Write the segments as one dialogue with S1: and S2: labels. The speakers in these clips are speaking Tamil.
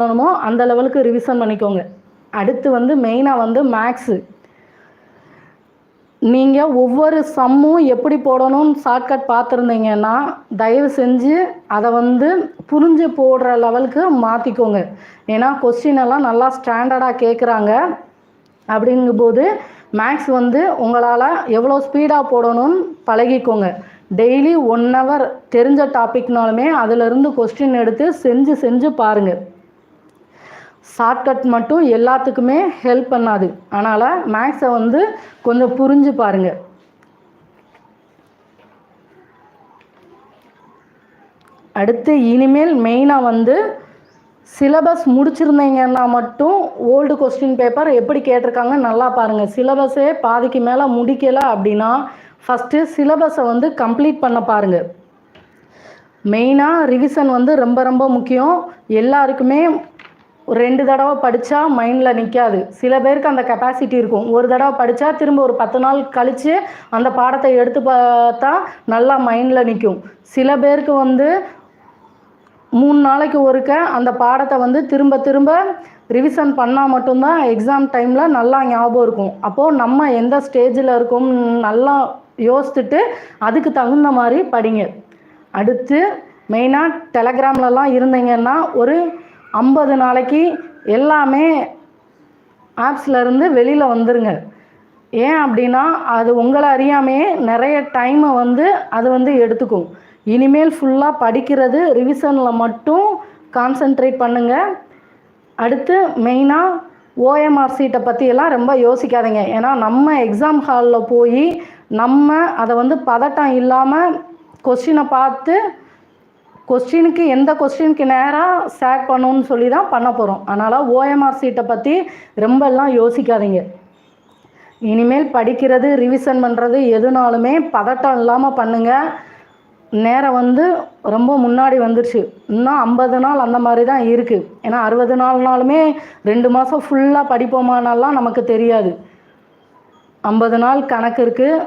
S1: பண்ணணுமோ அந்த லெவலுக்கு ரிவிஷன் பண்ணிக்கோங்க. அடுத்து வந்து மெயினாக வந்து மேக்ஸு. நீங்கள் ஒவ்வொரு சம்மும் எப்படி போடணும்னு ஷார்ட்கட் பார்த்துருந்தீங்கன்னா தயவு செஞ்சு அதை வந்து புரிஞ்சு போடுற லெவலுக்கு மாற்றிக்கோங்க. ஏன்னா கொஸ்டின் எல்லாம் நல்லா ஸ்டாண்டர்டாக கேட்குறாங்க. அப்படிங்கும்போது மேக்ஸ் வந்து உங்களால் எவ்வளோ ஸ்பீடாக போடணும்னு பழகிக்கோங்க. டெய்லி 1 hour தெரிஞ்ச டாபிக்னாலுமே அதிலிருந்து கொஸ்டின் எடுத்து செஞ்சு பாருங்கள். ஷார்ட்கட் மட்டும் எல்லாத்துக்குமே ஹெல்ப் பண்ணாது. அதனால் மேக்ஸை வந்து கொஞ்சம் புரிஞ்சு பாருங்கள். அடுத்து இனிமேல் மெயினாக வந்து சிலபஸ் முடிச்சிருந்தீங்கன்னா மட்டும் ஓல்டு கொஸ்டின் பேப்பர் எப்படி கேட்டிருக்காங்க நல்லா பாருங்கள். சிலபஸே பாதிக்கு மேலே முடிக்கலை அப்படின்னா ஃபஸ்ட்டு சிலபஸை வந்து கம்ப்ளீட் பண்ண பாருங்கள். மெயினாக ரிவிஷன் வந்து ரொம்ப ரொம்ப முக்கியம். எல்லாருக்குமே 2 தடவை படித்தா மைண்டில் நிற்காது. சில பேருக்கு அந்த கெப்பாசிட்டி இருக்கும். ஒரு தடவை படித்தா திரும்ப ஒரு 10 நாள் கழித்து அந்த பாடத்தை எடுத்து பார்த்தா நல்லா மைண்டில் நிற்கும். சில பேருக்கு வந்து 3 நாளைக்கு ஒருக்க அந்த பாடத்தை வந்து திரும்ப ரிவிஷன் பண்ணால் மட்டும்தான் எக்ஸாம் டைமில் நல்லா ஞாபகம் இருக்கும். அப்போது நம்ம எந்த ஸ்டேஜில் இருக்கோம் நல்லா யோசிச்சுட்டு அதுக்கு தகுந்த மாதிரி படிங்க. அடுத்து மெயினாக டெலகிராம்லலாம் இருந்தீங்கன்னா ஒரு 50 நாளைக்கு எல்லாமே ஆப்ஸ்லேருந்து வெளியில் வந்துடுங்க. ஏன் அப்படின்னா அது உங்களை அறியாமையே நிறைய டைமை வந்து அது வந்து எடுத்துக்கும். இனிமேல் ஃபுல்லாக படிக்கிறது ரிவிஷனில் மட்டும் கான்சென்ட்ரேட் பண்ணுங்கள். அடுத்து மெயினாக ஓஎம்ஆர் சீட்டை பற்றியெல்லாம் ரொம்ப யோசிக்காதீங்க. ஏன்னா நம்ம எக்ஸாம் ஹாலில் போய் நம்ம அதை வந்து பதட்டம் இல்லாமல் கொஸ்டினை பார்த்து கொஸ்டினுக்கு எந்த கொஸ்டினுக்கு நேராக சேக் பண்ணணும்னு சொல்லி தான் பண்ண போகிறோம். அதனால் ஓஎம்ஆர் சீட்டை பற்றி ரொம்பலாம் யோசிக்காதீங்க. இனிமேல் படிக்கிறது ரிவிஷன் பண்ணுறது எதுனாலுமே பதட்டம் இல்லாமல் பண்ணுங்கள். நேரம் வந்து ரொம்ப முன்னாடி வந்துடுச்சு. இன்னும் 50 நாள் அந்த மாதிரி தான் இருக்குது. ஏன்னா 60 நாள்னாலுமே 2 மாதம் ஃபுல்லாக படிப்போமானாலாம் நமக்கு தெரியாது. 50 நாள் கணக்கு இருக்குது.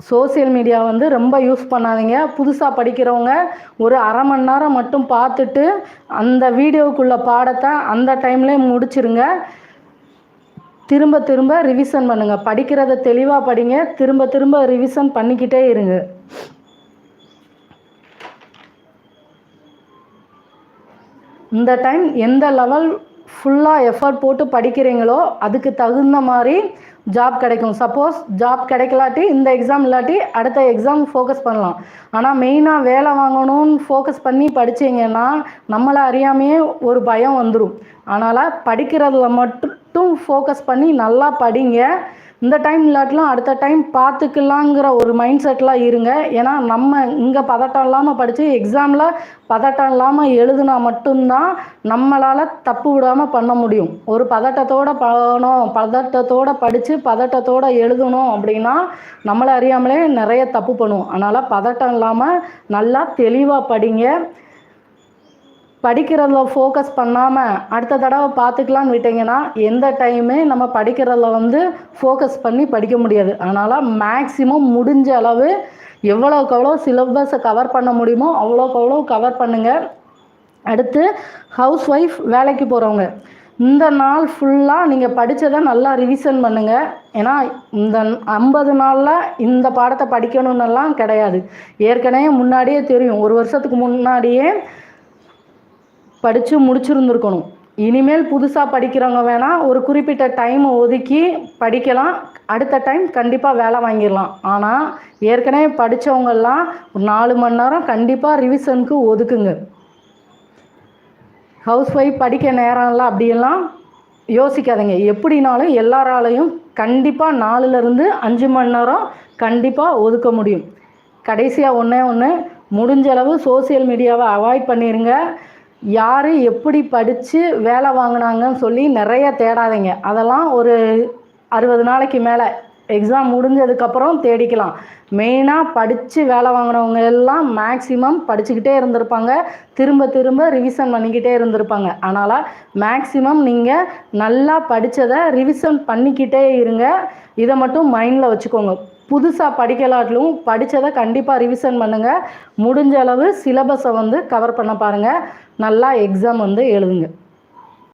S1: சோசியல் மீடியா வந்து ரொம்ப யூஸ் பண்ணாதீங்க. புதுசாக படிக்கிறவங்க ஒரு அரை மணி நேரம் மட்டும் பார்த்துட்டு அந்த வீடியோக்குள்ள பாடத்தை அந்த டைம்லேயே முடிச்சிருங்க. திரும்ப ரிவிஷன் பண்ணுங்கள். படிக்கிறத தெளிவாக படிங்க. திரும்ப ரிவிஷன் பண்ணிக்கிட்டே இருங்க. இந்த டைம் எந்த லெவல் ஃபுல்லாக எஃபர்ட் போட்டு படிக்கிறீங்களோ அதுக்கு தகுந்த மாதிரி ஜாப் கிடைக்கும். சப்போஸ் ஜாப் கிடைக்கலாட்டி இந்த எக்ஸாம் இல்லாட்டி அடுத்த எக்ஸாம் ஃபோக்கஸ் பண்ணலாம். ஆனால் மெயினாக வேலை வாங்கணும்னு ஃபோக்கஸ் பண்ணி படித்தீங்கன்னா நம்மளை அறியாமையே ஒரு பயம் வந்துடும். அதனால் படிக்கிறதுல மட்டும் ஃபோக்கஸ் பண்ணி நல்லா படிங்க. இந்த டைம் இல்லாட்டிலும் அடுத்த டைம் பார்த்துக்கலாங்கிற ஒரு மைண்ட் செட்டில் இருங்க. ஏன்னா நம்ம இங்கே பதட்டம் இல்லாமல் படித்து எக்ஸாமில் பதட்டம் இல்லாமல் எழுதுனா மட்டும்தான் நம்மளால் தப்பு விடாமல் பண்ண முடியும். ஒரு பதட்டத்தோடு பண்ணணும், பதட்டத்தோடு படித்து பதட்டத்தோடு எழுதணும் அப்படின்னா நம்மளை அறியாமலே நிறைய தப்பு பண்ணுவோம். அதனால் பதட்டம் இல்லாமல் நல்லா தெளிவாக படிங்க. படிக்கிறதுல ஃபோக்கஸ் பண்ணாமல் அடுத்த தடவை பார்த்துக்கலான்னு விட்டிங்கன்னா எந்த டைமே நம்ம படிக்கிறதுல வந்து ஃபோக்கஸ் பண்ணி படிக்க முடியாது. அதனால் மேக்ஸிமம் முடிஞ்ச அளவு எவ்வளோக்கு எவ்வளோ சிலபஸை கவர் பண்ண முடியுமோ அவ்வளோக்கு அவ்வளோ கவர் பண்ணுங்கள். அடுத்து ஹவுஸ் ஒய்ஃப் வேலைக்கு போகிறவங்க இந்த நாள் ஃபுல்லாக நீங்கள் படித்ததை நல்லா ரிவிஷன் பண்ணுங்கள். ஏன்னா இந்த 50 நாளில் இந்த பாடத்தை படிக்கணுன்னெல்லாம் கிடையாது. ஏற்கனவே முன்னாடியே தெரியும். 1 வருஷத்துக்கு முன்னாடியே படித்து முடிச்சிருந்துருக்கணும். இனிமேல் புதுசாக படிக்கிறவங்க வேணால் ஒரு குறிப்பிட்ட டைமை ஒதுக்கி படிக்கலாம். அடுத்த டைம் கண்டிப்பாக வேலை வாங்கிடலாம். ஆனால் ஏற்கனவே படித்தவங்கெல்லாம் ஒரு 4 மணி நேரம் கண்டிப்பாக ரிவிஷனுக்கு ஒதுக்குங்க. ஹவுஸ் ஒய்ஃப் படிக்க நேரம் இல்லை அப்படியெல்லாம் யோசிக்காதீங்க. எப்படினாலும் எல்லாராலையும் கண்டிப்பாக 4லேருந்து 5 மணி நேரம் கண்டிப்பாக ஒதுக்க முடியும். கடைசியாக ஒன்று முடிஞ்ச அளவு சோசியல் மீடியாவை அவாய்ட் பண்ணிடுங்க. யார் எப்படி படித்து வேலை வாங்கினாங்கன்னு சொல்லி நிறைய தேடாதீங்க. அதெல்லாம் ஒரு 60 நாளைக்கு மேலே எக்ஸாம் முடிஞ்சதுக்கப்புறம் தேடிக்கலாம். மெயினாக படித்து வேலை வாங்கினவங்க எல்லாம் மேக்ஸிமம் படிச்சுக்கிட்டே இருந்திருப்பாங்க. திரும்ப ரிவிஷன் பண்ணிக்கிட்டே இருந்திருப்பாங்க. அதனால் மேக்ஸிமம் நீங்கள் நல்லா படித்ததை ரிவிஷன் பண்ணிக்கிட்டே இருங்க. இதை மட்டும் மைண்டில் வச்சுக்கோங்க. புதுசாக படிக்கலாட்டிலும் படித்ததை கண்டிப்பாக ரிவிஷன் பண்ணுங்கள். முடிஞ்ச அளவு சிலபஸை வந்து கவர் பண்ண பாருங்கள். நல்லா எக்ஸாம் வந்து எழுதுங்க.